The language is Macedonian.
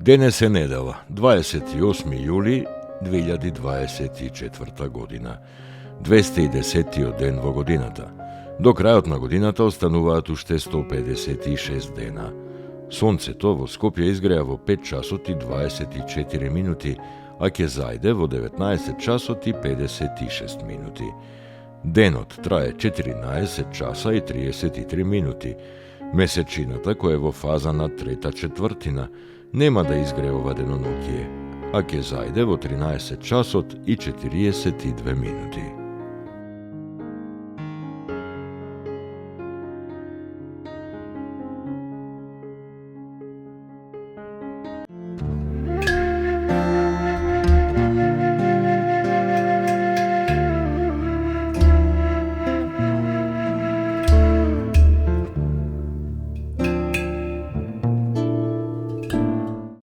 Денес е недела, 28. јули 2024 година. 210 ден во годината. До крајот на годината остануваат уште 156 дена. Сонцето во Скопје изгреа во 5 часот и 24 минути, а ќе зајде во 19 часот и 56 минути. Денот трае 14 часа и 33 минути. Месечината, која е во фаза на трета четвртина, нема да изгрее ова деноноќие, а ќе зајде во 13 часот и 42 минути.